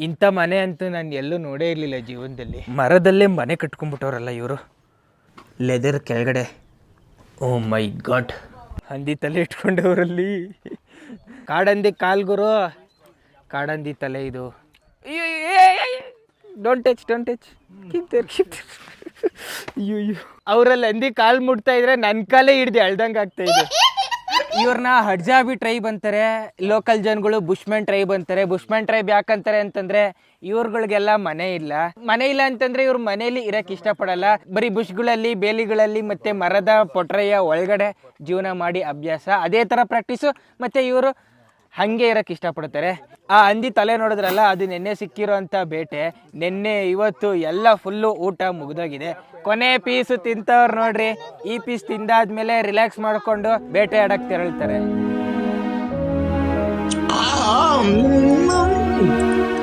ಇಂಥ ಮನೆ ಅಂತೂ ನಾನು ಎಲ್ಲೂ ನೋಡೇ ಇರಲಿಲ್ಲ ಜೀವನದಲ್ಲಿ. ಮರದಲ್ಲೇ ಮನೆ ಕಟ್ಕೊಂಡ್ಬಿಟ್ಟವ್ರಲ್ಲ ಇವರು, ಲೆದರ್ ಕೆಳಗಡೆ. ಓ ಮೈ ಗಾಡ್, ಹಂದಿ ತಲೆ ಇಟ್ಕೊಂಡವರಲ್ಲಿ. ಕಾಡಂದಿ ಕಾಲ್ಗುರು, ಕಾಡಂದಿ ತಲೆ ಇದು. ಡೋಂಟ್ ಟಚ್ ಅಯ್ಯೋ ಅವರಲ್ಲಿ ಹಂದಿ ಕಾಲು ಮುಟ್ತಾ ಇದ್ರೆ ನನ್ನ ಕಾಲೇ ಹಿಡ್ದು ಎಳ್ದಂಗೆ ಆಗ್ತಾ ಇದೆ. ಇವ್ರನ್ನ ಹಡ್ಜಾಬಿ ಟ್ರೈಬ್ ಅಂತಾರೆ, ಲೋಕಲ್ ಜನಗಳು ಬುಷ್ಮ್ಯಾನ್ ಟ್ರೈಬ್ ಅಂತಾರೆ. ಬುಷ್ಮ್ಯಾನ್ ಟ್ರೈಬ್ ಯಾಕಂತಾರೆ ಅಂತಂದ್ರೆ ಇವ್ರುಗಳಿಗೆಲ್ಲ ಮನೆ ಇಲ್ಲ ಅಂತಂದ್ರೆ ಇವ್ರ ಮನೇಲಿ ಇರಕ್ಕೆ ಇಷ್ಟಪಡಲ್ಲ. ಬರೀ ಬುಷ್ಗಳಲ್ಲಿ, ಬೇಲಿಗಳಲ್ಲಿ ಮತ್ತೆ ಮರದ ಪೊಟ್ರೆಯ ಒಳಗಡೆ ಜೀವನ ಮಾಡಿ ಅಭ್ಯಾಸ, ಅದೇ ಥರ ಪ್ರಾಕ್ಟೀಸು. ಮತ್ತೆ ಇವರು ಹಾಗೆ ಇರಕ್ಕೆ ಇಷ್ಟಪಡ್ತಾರೆ. ಆ ಹಂದಿ ತಲೆ ನೋಡಿದ್ರಲ್ಲ, ಅದು ನೆನ್ನೆ ಸಿಕ್ಕಿರೋಂಥ ಬೇಟೆ. ನೆನ್ನೆ ಇವತ್ತು ಎಲ್ಲ ಫುಲ್ಲು ಊಟ ಮುಗಿದೋಗಿದೆ. ಕೊನೆ ಪೀಸು ತಿಂತವ್ರು ನೋಡ್ರಿ. ಈ ಪೀಸ್ ತಿಂದಾದ್ಮೇಲೆ ರಿಲ್ಯಾಕ್ಸ್ ಮಾಡಿಕೊಂಡು ಬೇಟೆ ಆಡಕ್ಕೆ ತೆರಳ್ತಾರೆ.